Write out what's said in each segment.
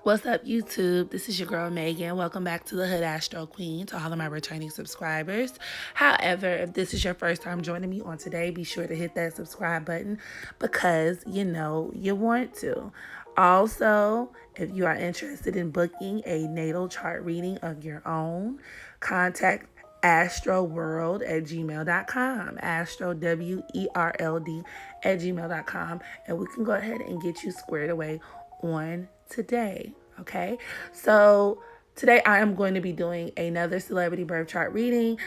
What's up, YouTube? This is your girl, Megan. Welcome back to the Hood Astro Queen, to all of my returning subscribers. However, if this is your first time joining me on today, be sure to hit that subscribe button because you know you want to. Also, if you are interested in booking a natal chart reading of your own, contact astroworld at gmail.com. Astro, WERLD at gmail.com. And we can go ahead and get you squared away on today. Okay, so today I am going to be doing another celebrity birth chart reading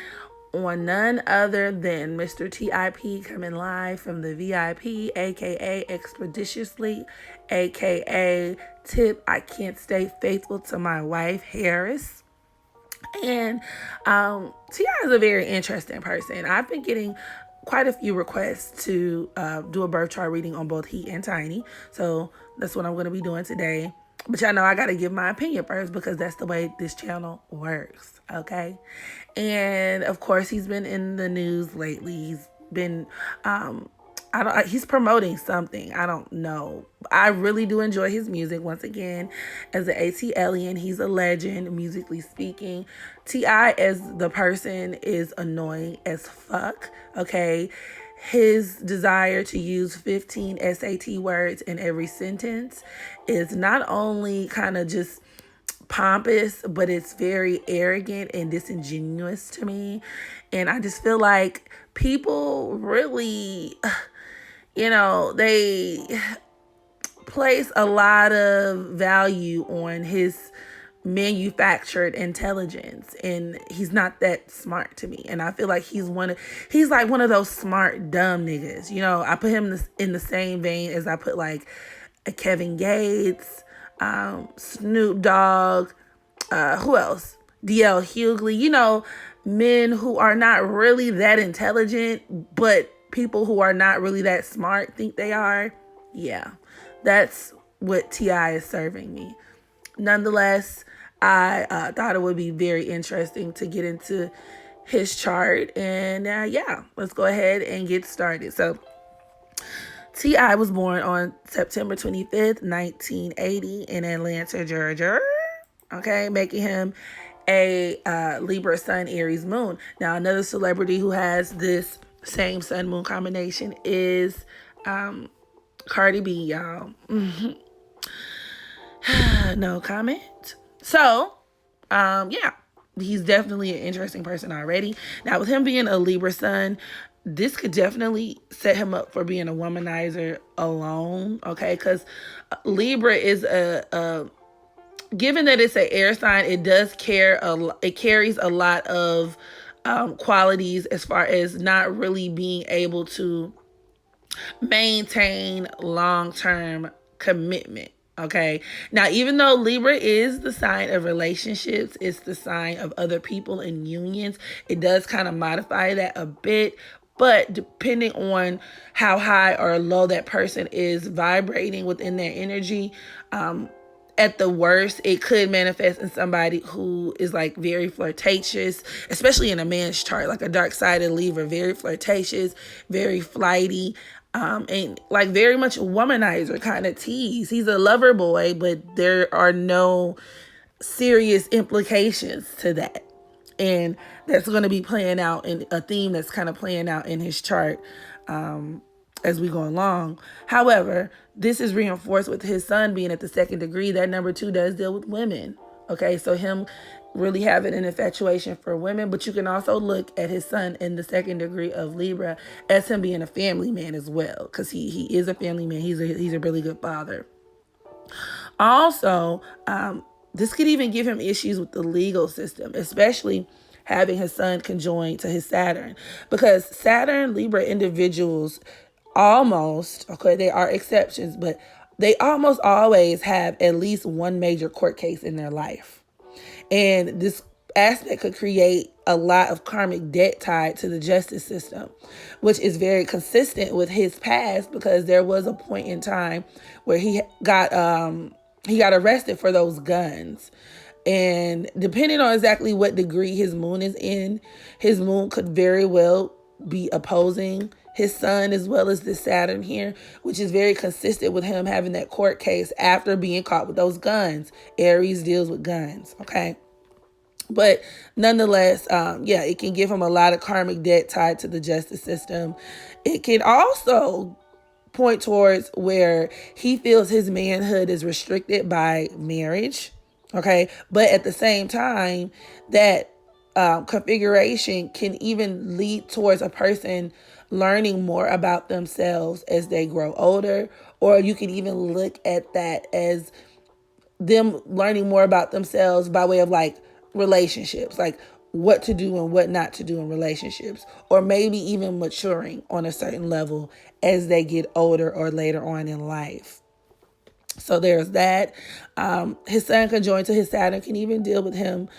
on none other than Mr. TIP, coming live from the VIP, aka Expeditiously, aka Tip I Can't Stay Faithful to My Wife, Harris. And Ti is a very interesting person. I've been getting quite a few requests to do a birth chart reading on both he and Tiny. So that's what I'm going to be doing today. But y'all know I got to give my opinion first because that's the way this channel works, okay? And, of course, he's been in the news lately. He's been, he's promoting something. I don't know. I really do enjoy his music. Once again, as an AT alien, he's a legend, musically speaking. T.I. as the person is annoying as fuck, okay? His desire to use 15 SAT words in every sentence is not only kind of just pompous, but it's very arrogant and disingenuous to me. And I just feel like people really, they place a lot of value on his manufactured intelligence, and he's not that smart to me. And I feel like he's like one of those smart dumb niggas. I put him in the same vein as I put like a Kevin Gates, Snoop Dogg, who else? DL Hughley. Men who are not really that intelligent, but people who are not really that smart think they are. Yeah, that's what T.I. is serving me. Nonetheless, I thought it would be very interesting to get into his chart. And let's go ahead and get started. So T.I. was born on September 25th, 1980 in Atlanta, Georgia. Okay, making him a Libra Sun, Aries Moon. Now, another celebrity who has this same Sun Moon combination is Cardi B, y'all. No comment. So, he's definitely an interesting person already. Now, with him being a Libra Sun, this could definitely set him up for being a womanizer alone, okay? Because Libra is given that it's an air sign, it does it carries a lot of qualities as far as not really being able to maintain long-term commitment. Okay. Now, even though Libra is the sign of relationships, it's the sign of other people and unions, it does kind of modify that a bit. But depending on how high or low that person is vibrating within their energy, at the worst, it could manifest in somebody who is like very flirtatious, especially in a man's chart, like a dark-sided Libra, very flirtatious, very flighty, and like very much a womanizer kind of tease. He's a lover boy, but there are no serious implications to that. And that's going to be playing out in a theme that's kind of playing out in his chart as we go along. However, this is reinforced with his sun being at the second degree. That number 2 does deal with women. Okay, so him really having an infatuation for women, but you can also look at his sun in the second degree of Libra as him being a family man as well, because he is a family man. He's a really good father. Also, this could even give him issues with the legal system, especially having his sun conjoined to his Saturn, because Saturn Libra individuals almost, okay, there are exceptions, but they almost always have at least one major court case in their life. And this aspect could create a lot of karmic debt tied to the justice system, which is very consistent with his past, because there was a point in time where he got arrested for those guns. And depending on exactly what degree his moon is in, his moon could very well be opposing his son as well as the Saturn here, which is very consistent with him having that court case after being caught with those guns. Aries deals with guns, okay? But nonetheless, it can give him a lot of karmic debt tied to the justice system. It can also point towards where he feels his manhood is restricted by marriage, okay? But at the same time, that configuration can even lead towards a person learning more about themselves as they grow older, or you can even look at that as them learning more about themselves by way of like relationships, like what to do and what not to do in relationships, or maybe even maturing on a certain level as they get older or later on in life. So there's that. His Sun conjoined to his Saturn can even deal with him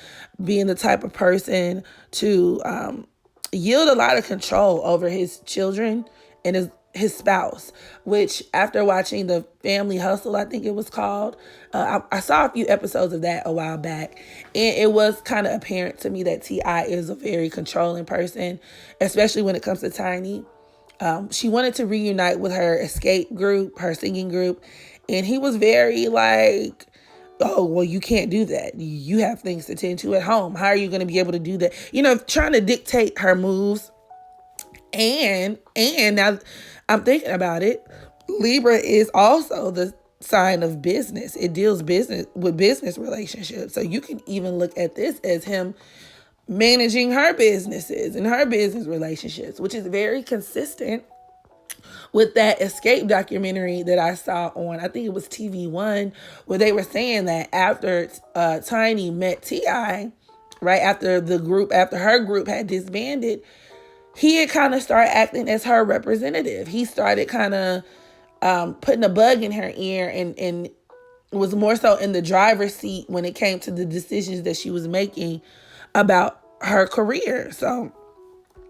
being the type of person to yield a lot of control over his children and his spouse, which after watching The Family Hustle, I think it was called, I saw a few episodes of that a while back, and it was kind of apparent to me that T.I. is a very controlling person, especially when it comes to Tiny. She wanted to reunite with her escape group, her singing group, and he was very like, oh, well, you can't do that. You have things to tend to at home. How are you going to be able to do that? Trying to dictate her moves. And now I'm thinking about it, Libra is also the sign of business. It deals with business relationships. So you can even look at this as him managing her businesses and her business relationships, which is very consistent with that Escape documentary that I saw on, I think it was TV1, where they were saying that after Tiny met T.I., right after her group had disbanded, he had kind of started acting as her representative. He started kind of putting a bug in her ear and was more so in the driver's seat when it came to the decisions that she was making about her career. So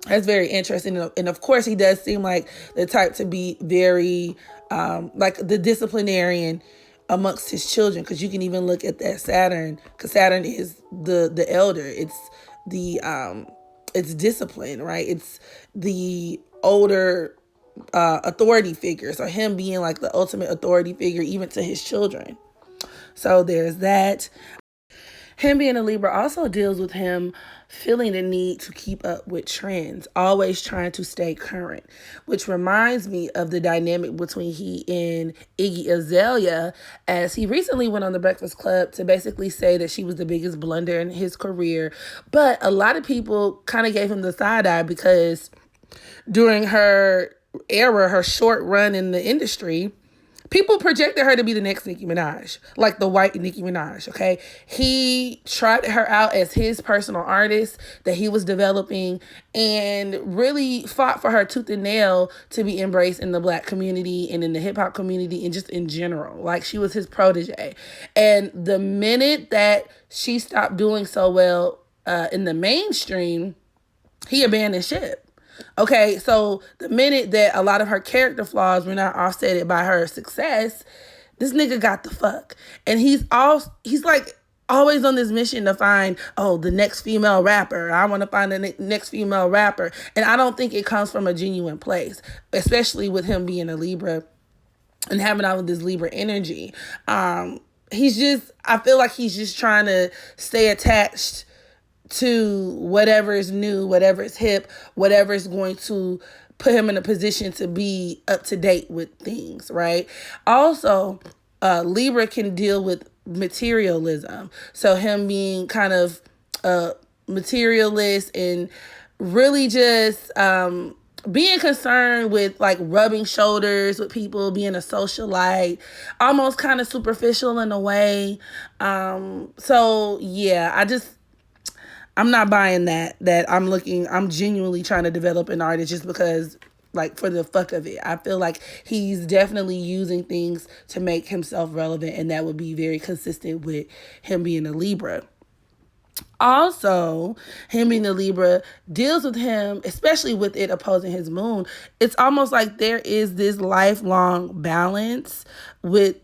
that's very interesting. And of course, he does seem like the type to be very like the disciplinarian amongst his children, because you can even look at that Saturn, because Saturn is the elder. It's discipline, right? It's the older authority figure. So him being like the ultimate authority figure even to his children. So there's that. Him being a Libra also deals with him feeling the need to keep up with trends, always trying to stay current, which reminds me of the dynamic between he and Iggy Azalea, as he recently went on The Breakfast Club to basically say that she was the biggest blunder in his career. But a lot of people kind of gave him the side eye because during her era, her short run in the industry, people projected her to be the next Nicki Minaj, like the white Nicki Minaj, okay? He tried her out as his personal artist that he was developing and really fought for her tooth and nail to be embraced in the Black community and in the hip-hop community and just in general. Like, she was his protege. And the minute that she stopped doing so well in the mainstream, he abandoned ship. Okay, so the minute that a lot of her character flaws were not offsetted by her success, this nigga got the fuck. And he's like always on this mission to find, the next female rapper. I want to find the next female rapper. And I don't think it comes from a genuine place, especially with him being a Libra and having all of this Libra energy. I feel like he's just trying to stay attached to whatever is new, whatever is hip, whatever is going to put him in a position to be up to date with things, right? Also, Libra can deal with materialism. So him being kind of materialist and really just being concerned with like rubbing shoulders with people, being a socialite, almost kind of superficial in a way. So yeah, I'm not buying that I'm genuinely trying to develop an artist just because, like, for the fuck of it. I feel like he's definitely using things to make himself relevant, and that would be very consistent with him being a Libra. Also, him being a Libra deals with him, especially with it opposing his moon. It's almost like there is this lifelong balance with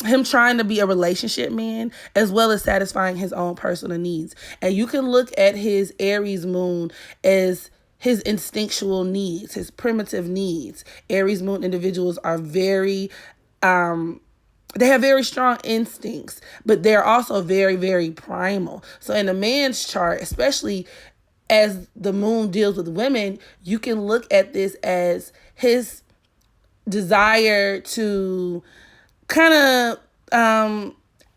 him trying to be a relationship man as well as satisfying his own personal needs. And you can look at his Aries moon as his instinctual needs, his primitive needs. Aries moon individuals are very, they have very strong instincts, but they're also very, very primal. So in a man's chart, especially as the moon deals with women, you can look at this as his desire to kind of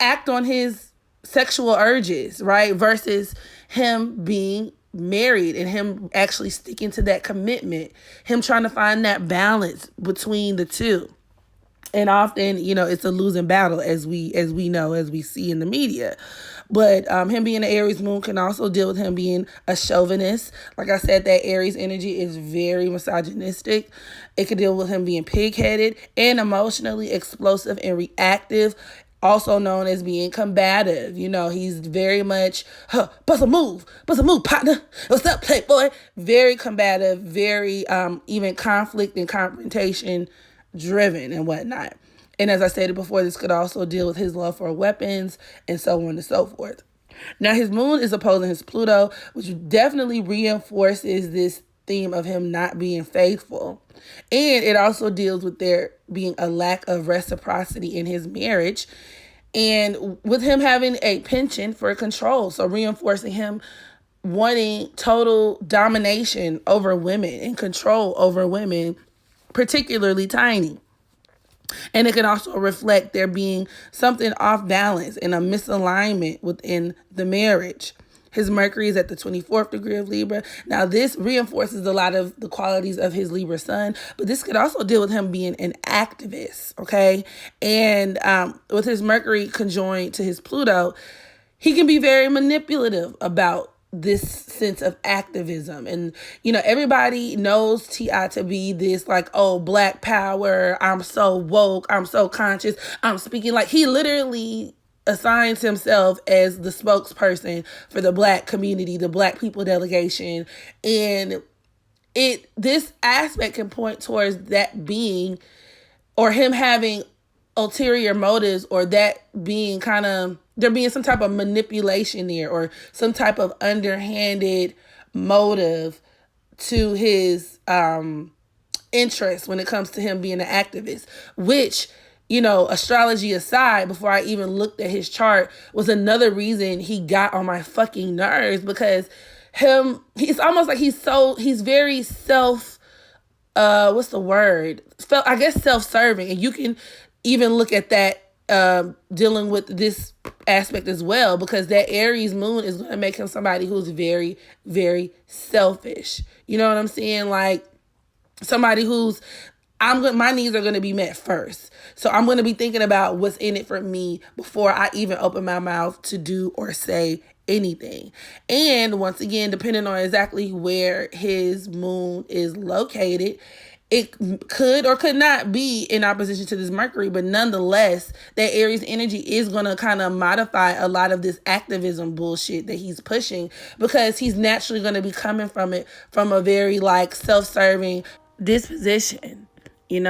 act on his sexual urges, right? Versus him being married and him actually sticking to that commitment, him trying to find that balance between the two. And often, it's a losing battle, as we know, as we see in the media. But him being an Aries moon can also deal with him being a chauvinist. Like I said, that Aries energy is very misogynistic. It could deal with him being pig-headed and emotionally explosive and reactive, also known as being combative. He's very much, bust a move, partner. What's up, playboy? Very combative, very even conflict and confrontation driven and whatnot. And as I stated before, this could also deal with his love for weapons and so on and so forth. Now, his moon is opposing his Pluto, which definitely reinforces this theme of him not being faithful. And it also deals with there being a lack of reciprocity in his marriage, and with him having a penchant for control. So reinforcing him wanting total domination over women and control over women, particularly tiny. And it can also reflect there being something off balance and a misalignment within the marriage. His Mercury is at the 24th degree of Libra. Now, this reinforces a lot of the qualities of his Libra sun, but this could also deal with him being an activist, okay? And with his Mercury conjoined to his Pluto, he can be very manipulative about this sense of activism. And, everybody knows T.I. to be this like, oh, Black power, I'm so woke, I'm so conscious, I'm speaking like he literally assigns himself as the spokesperson for the Black community, the Black people delegation. And this aspect can point towards that being, or him having ulterior motives, or that being kind of, there being some type of manipulation there, or some type of underhanded motive to his interest when it comes to him being an activist, which, astrology aside, before I even looked at his chart, was another reason he got on my fucking nerves, because he's almost like he's very what's the word? I guess self-serving. And you can even look at that dealing with this aspect as well, because that Aries moon is going to make him somebody who's very, very selfish. You know what I'm saying? Like somebody who's, my needs are going to be met first. So I'm going to be thinking about what's in it for me before I even open my mouth to do or say anything. And once again, depending on exactly where his moon is located, it could or could not be in opposition to this Mercury, but nonetheless, that Aries energy is going to kind of modify a lot of this activism bullshit that he's pushing, because he's naturally going to be coming from it from a very like self-serving disposition, His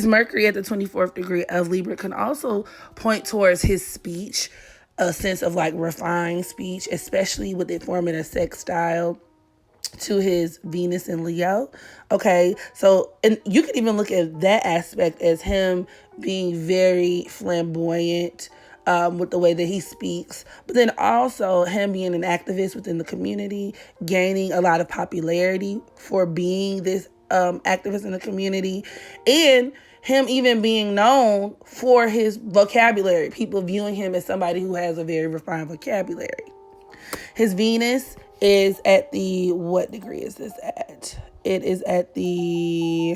Mercury at the 24th degree of Libra can also point towards his speech, a sense of like refined speech, especially with it forming a sextile to his Venus in Leo. Okay, so, and you can even look at that aspect as him being very flamboyant with the way that he speaks, but then also him being an activist within the community, gaining a lot of popularity for being this activist in the community, and him even being known for his vocabulary, people viewing him as somebody who has a very refined vocabulary. His Venus is at the, what degree is this at? It is at the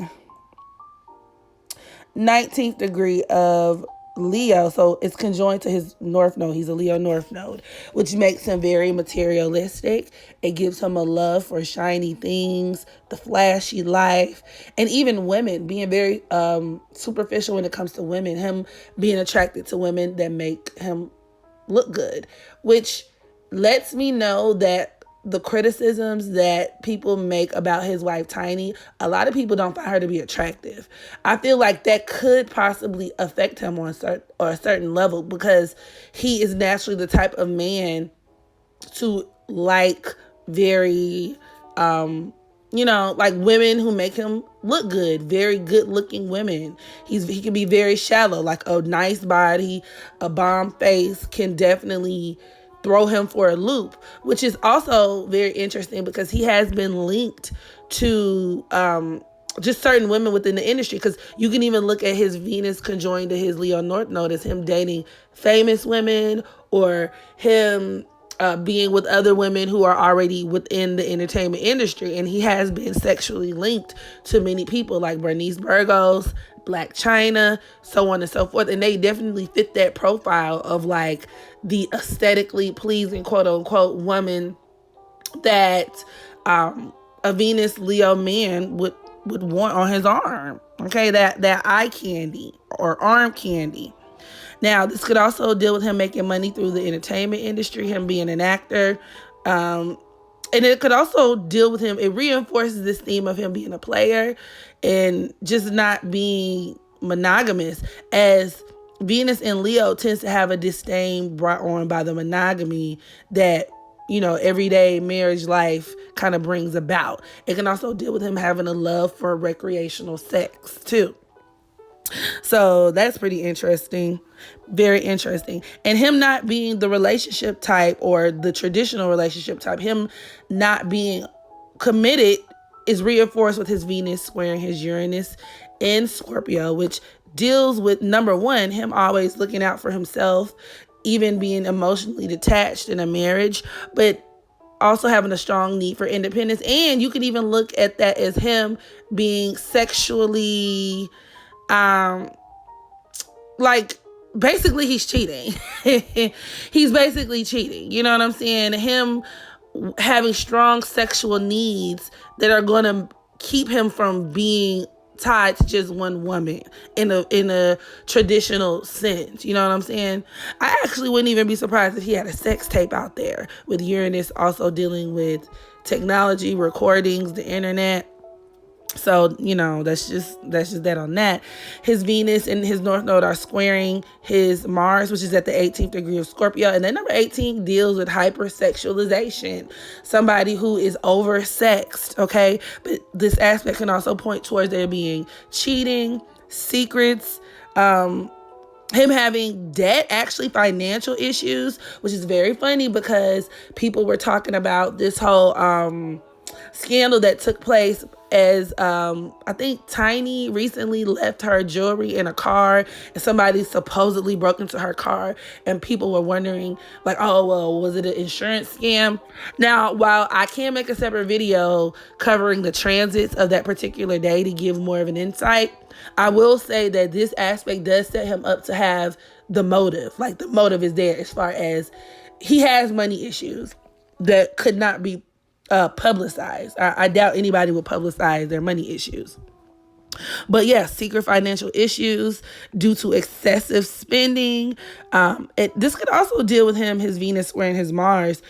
19th degree of Leo, so it's conjoined to his North Node. He's a Leo North Node, which makes him very materialistic. It gives him a love for shiny things, the flashy life, and even women, being very superficial when it comes to women, him being attracted to women that make him look good, which lets me know that the criticisms that people make about his wife, Tiny, a lot of people don't find her to be attractive. I feel like that could possibly affect him on a certain level, because he is naturally the type of man to like very like women who make him look good, very good looking women. He can be very shallow, like a nice body, a bomb face can definitely throw him for a loop, which is also very interesting because he has been linked to just certain women within the industry, because you can even look at his Venus conjoined to his Leo North Node as him dating famous women, or him being with other women who are already within the entertainment industry. And he has been sexually linked to many people like Bernice Burgos, Black China, so on and so forth. And they definitely fit that profile of like the aesthetically pleasing, quote unquote, woman that a Venus Leo man would want on his arm. Okay, that eye candy or arm candy. Now, this could also deal with him making money through the entertainment industry, him being an actor. And it could also deal with him. It reinforces this theme of him being a player and just not being monogamous, as Venus in Leo tends to have a disdain brought on by the monogamy that, everyday marriage life kind of brings about. It can also deal with him having a love for recreational sex too. So that's pretty interesting. Very interesting. And him not being the relationship type or the traditional relationship type, him not being committed, is reinforced with his Venus squaring his Uranus in Scorpio, which deals with, number one, him always looking out for himself, even being emotionally detached in a marriage, but also having a strong need for independence. And you can even look at that as him being sexually, basically he's cheating. He's basically cheating. You know what I'm saying? Him having strong sexual needs that are going to keep him from being tied to just one woman in a traditional sense. You know what I'm saying? I actually wouldn't even be surprised if he had a sex tape out there, with Uranus also dealing with technology, recordings, the internet. So, that's just that on that. His Venus and his North Node are squaring his Mars, which is at the 18th degree of Scorpio. And then number 18 deals with hypersexualization. Somebody who is oversexed, okay? But this aspect can also point towards there being cheating, secrets, him having debt, actually financial issues, which is very funny because people were talking about this whole scandal that took place as I think Tiny recently left her jewelry in a car, and somebody supposedly broke into her car, and people were wondering like, oh, well, was it an insurance scam? Now, while I can make a separate video covering the transits of that particular day to give more of an insight, I will say that this aspect does set him up to have the motive. Like, the motive is there as far as he has money issues that could not be publicized. I doubt anybody would publicize their money issues. But yes, secret financial issues due to excessive spending. This could also deal with him, his Venus squaring his Mars,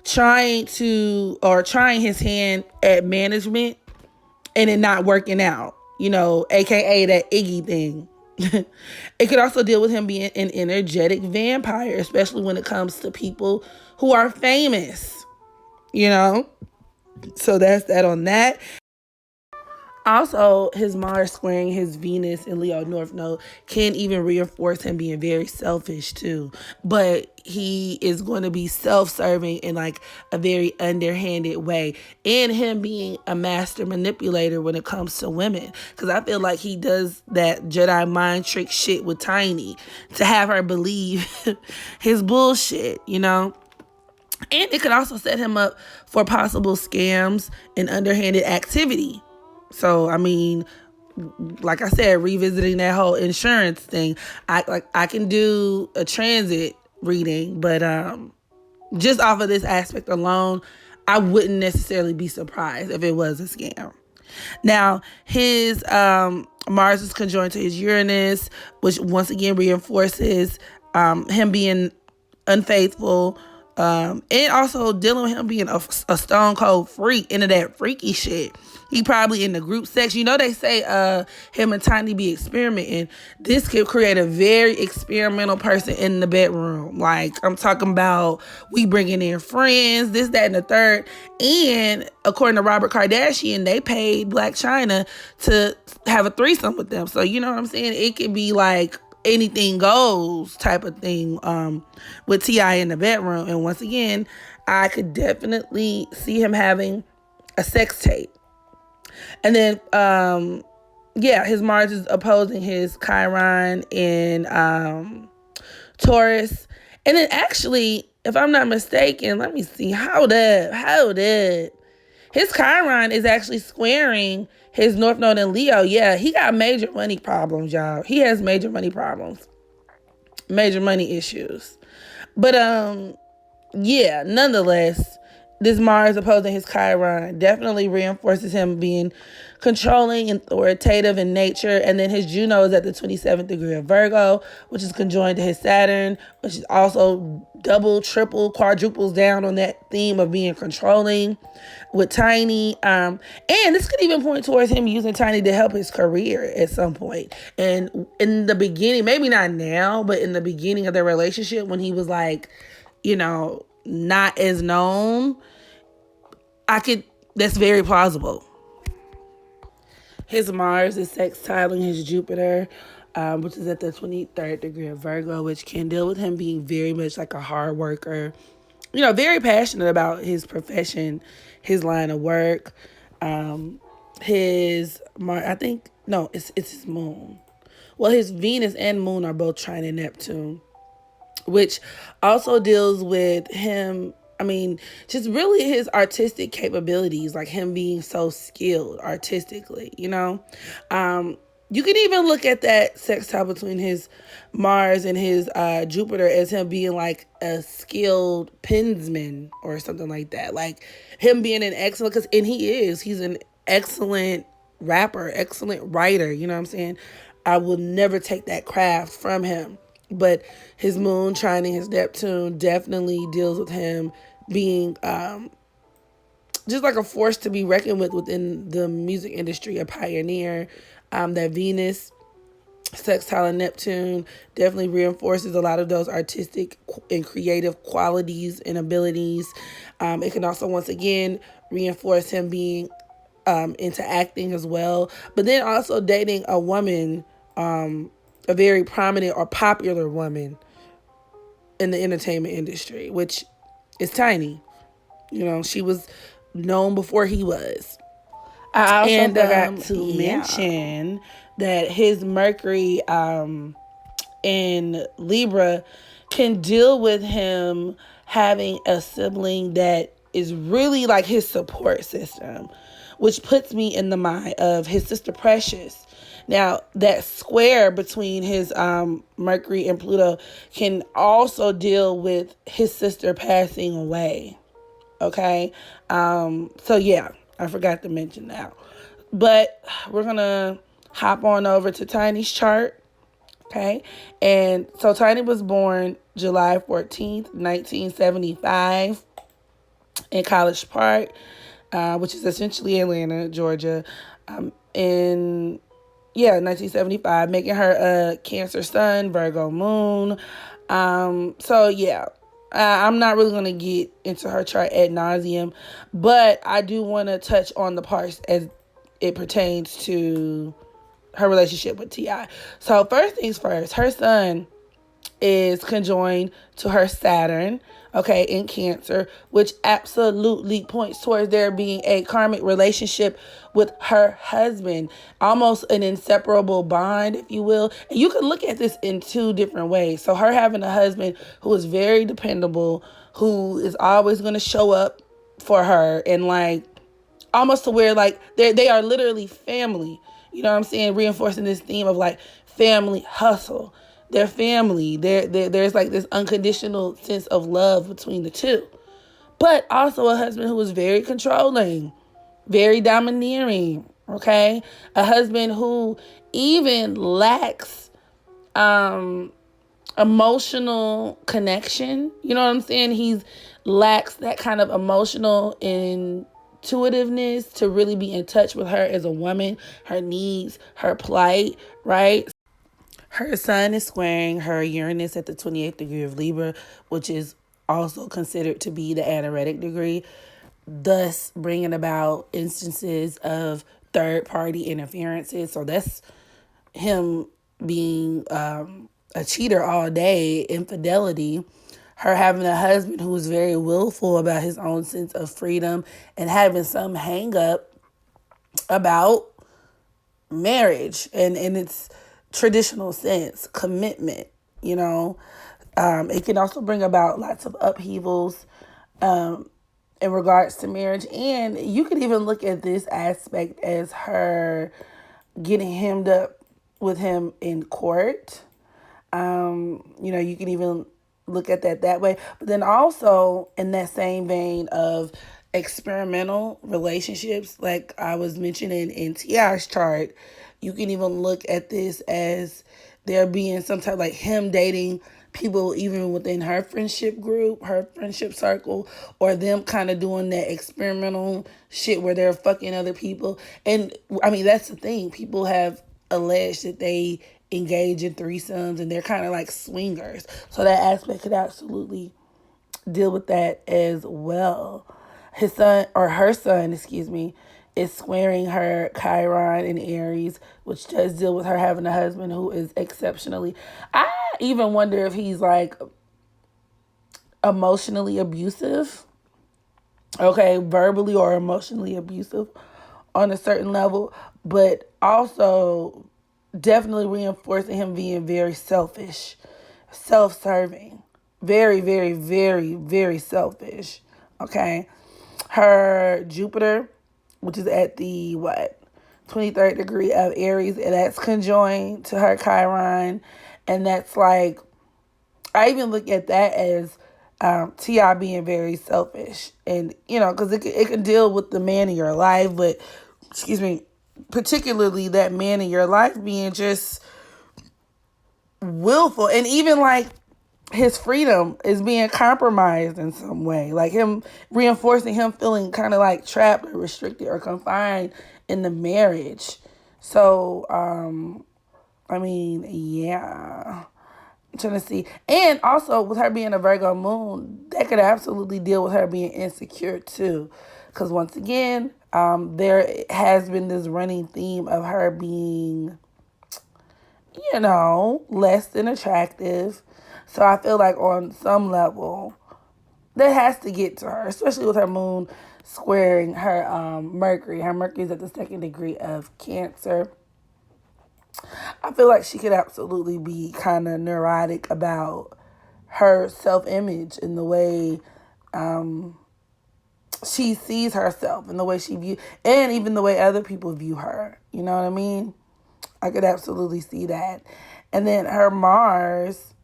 trying his hand at management and it not working out, aka that Iggy thing. It could also deal with him being an energetic vampire, especially when it comes to people who are famous. So that's that on that. Also, his Mars squaring his Venus in Leo North Node can even reinforce him being very selfish too. But he is going to be self-serving in like a very underhanded way. And him being a master manipulator when it comes to women. Because I feel like he does that Jedi mind trick shit with Tiny to have her believe his bullshit, And it could also set him up for possible scams and underhanded activity. So, I mean, like I said, revisiting that whole insurance thing, I can do a transit reading, but just off of this aspect alone, I wouldn't necessarily be surprised if it was a scam. Now, his Mars is conjoined to his Uranus, which once again reinforces him being unfaithful, and also dealing with him being a stone cold freak into that freaky shit. He probably in the group sex. You know, they say him and Tiny be experimenting. This could create a very experimental person in the bedroom. Like, I'm talking about we bringing in friends, this, that, and the third. And according to Robert Kardashian, they paid Black China to have a threesome with them. So, you know what I'm saying? It could be like anything goes type of thing with T.I. in the bedroom. And once again, I could definitely see him having a sex tape. And then, his Mars is opposing his Chiron in Taurus. And then actually, if I'm not mistaken, let me see, hold up. His Chiron is actually squaring his North Node in Leo. Yeah, he got major money problems, y'all. He has major money problems. Major money issues. But, nonetheless, this Mars opposing his Chiron definitely reinforces him being controlling and authoritative in nature. And then his Juno is at the 27th degree of Virgo, which is conjoined to his Saturn, which is also double, triple, quadruples down on that theme of being controlling with Tiny. And this could even point towards him using Tiny to help his career at some point. And in the beginning, maybe not now, but in the beginning of their relationship, when he was like, not as known, that's very plausible. His Mars is sextiling his Jupiter, which is at the 23rd degree of Virgo, which can deal with him being very much like a hard worker, very passionate about his profession, his line of work. His Mars, it's his moon. Well, his Venus and moon are both trine in Neptune, which also deals with him, just really his artistic capabilities, like him being so skilled artistically, You can even look at that sextile between his Mars and his Jupiter as him being like a skilled pensman or something like that. Like him being an excellent, and he's an excellent rapper, excellent writer, you know what I'm saying? I will never take that craft from him. But his moon trining his Neptune definitely deals with him being just like a force to be reckoned with within the music industry, a pioneer. That Venus sextile and Neptune definitely reinforces a lot of those artistic and creative qualities and abilities. It can also, once again, reinforce him being into acting as well. But then also dating a woman, a very prominent or popular woman in the entertainment industry, which is Tiny. She was known before he was. I also forgot to mention that his Mercury in Libra can deal with him having a sibling that is really like his support system, which puts me in the mind of his sister Precious. Now, that square between his Mercury and Pluto can also deal with his sister passing away. Okay? I forgot to mention that. But we're going to hop on over to Tiny's chart. Okay? And so Tiny was born July 14th, 1975 in College Park, which is essentially Atlanta, Georgia, in 1975, making her a Cancer sun, Virgo moon. I'm not really going to get into her chart ad nauseum, but I do want to touch on the parts as it pertains to her relationship with T.I. So first things first, her sun is conjoined to her Saturn, in Cancer, which absolutely points towards there being a karmic relationship with her husband, almost an inseparable bond, if you will. And you can look at this in two different ways. So her having a husband who is very dependable, who is always going to show up for her, and like almost to where like they are literally family. You know what I'm saying? Reinforcing this theme of like family hustle. They're family. There's like this unconditional sense of love between the two. But also a husband who is very controlling, very domineering, okay? A husband who even lacks emotional connection. You know what I'm saying? He lacks that kind of emotional intuitiveness to really be in touch with her as a woman, her needs, her plight, right? Her sun is squaring her Uranus at the 28th degree of Libra, which is also considered to be the anaretic degree, thus bringing about instances of third party interferences. So that's him being a cheater all day, infidelity. Her having a husband who is very willful about his own sense of freedom and having some hang up about marriage and in its traditional sense, commitment, you know. It can also bring about lots of upheavals in regards to marriage. And you could even look at this aspect as her getting hemmed up with him in court. You can even look at that way. But then also in that same vein of experimental relationships, like I was mentioning in Tia's chart, you can even look at this as there being some type like him dating people even within her friendship group, her friendship circle, or them kind of doing that experimental shit where they're fucking other people. And I mean, that's the thing. People have alleged that they engage in threesomes and they're kind of like swingers. So that aspect could absolutely deal with that as well. His son, or her son, excuse me, is squaring her Chiron in Aries, which does deal with her having a husband who is exceptionally. I even wonder if he's like emotionally abusive, okay, verbally or emotionally abusive on a certain level, but also definitely reinforcing him being very selfish, self-serving, very, very, very, very selfish, okay? Her Jupiter, which is at the 23rd degree of Aries, and that's conjoined to her Chiron, and that's like, I even look at that as T.I. being very selfish, and because it can deal with the man in your life, but excuse me, particularly that man in your life being just willful, and even like his freedom is being compromised in some way, like him reinforcing him feeling kind of like trapped or restricted or confined in the marriage. So, I mean, yeah, I'm trying to see. And also with her being a Virgo moon, that could absolutely deal with her being insecure too. Because once again, there has been this running theme of her being, less than attractive. So I feel like on some level, that has to get to her, especially with her moon squaring her Mercury. Her Mercury is at the 2nd degree of Cancer. I feel like she could absolutely be kind of neurotic about her self-image and the way she sees herself and the way she views, and even the way other people view her. You know what I mean? I could absolutely see that. And then her Mars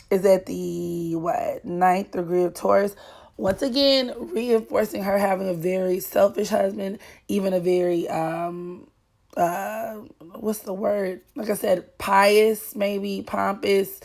is at the 9th degree of Taurus. Once again, reinforcing her having a very selfish husband, even a very what's the word? Like I said, pious, maybe pompous,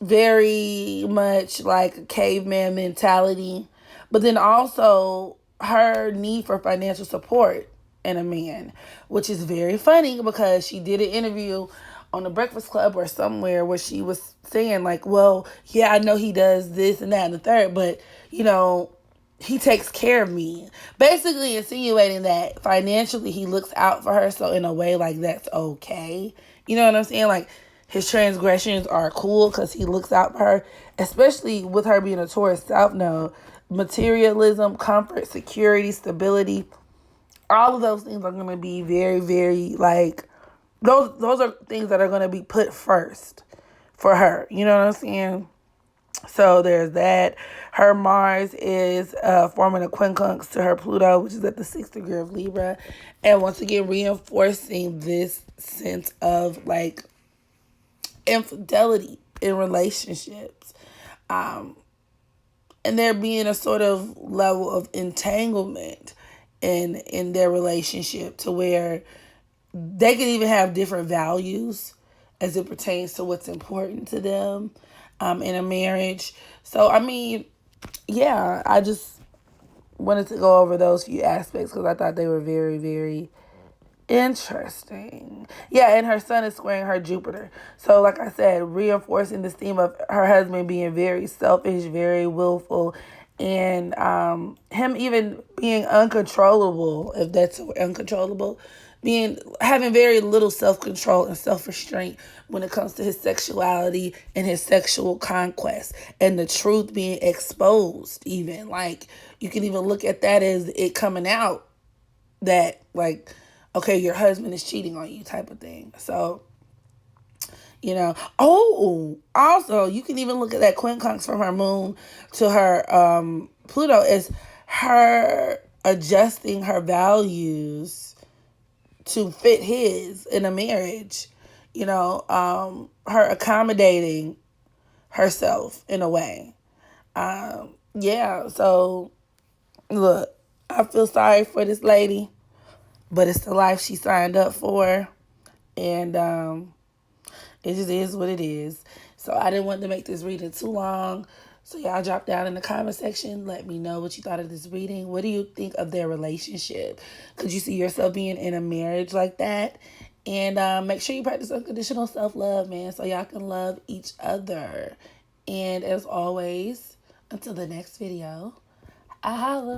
very much like a caveman mentality. But then also her need for financial support in a man, which is very funny because she did an interview on the Breakfast Club or somewhere where she was saying like, well, yeah, I know he does this and that and the third, but he takes care of me. Basically insinuating that financially he looks out for her. So in a way, like, that's okay. You know what I'm saying? Like, his transgressions are cool because he looks out for her, especially with her being a Taurus South Node. Materialism, comfort, security, stability, all of those things are going to be very, very, like, those are things that are going to be put first for her. You know what I'm saying? So there's that. Her Mars is forming a quincunx to her Pluto, which is at the 6th degree of Libra. And once again, reinforcing this sense of like infidelity in relationships. And there being a sort of level of entanglement in their relationship to where they can even have different values as it pertains to what's important to them in a marriage. So, I mean, yeah, I just wanted to go over those few aspects because I thought they were very, very interesting. Yeah, and her sun is squaring her Jupiter. So, like I said, reinforcing this theme of her husband being very selfish, very willful, and him even being uncontrollable, if that's uncontrollable, being having very little self control and self restraint when it comes to his sexuality and his sexual conquest, and the truth being exposed. Even like you can even look at that as it coming out that like, okay, your husband is cheating on you type of thing. So, oh, also you can even look at that quincunx from her moon to her Pluto as her adjusting her values to fit his in a marriage. Her accommodating herself in a way. Yeah, so look, I feel sorry for this lady, but it's the life she signed up for, and it just is what it is. So I didn't want to make this reading too long. So y'all drop down in the comment section. Let me know what you thought of this reading. What do you think of their relationship? Could you see yourself being in a marriage like that? And make sure you practice unconditional self-love, man, so y'all can love each other. And as always, until the next video, I holla.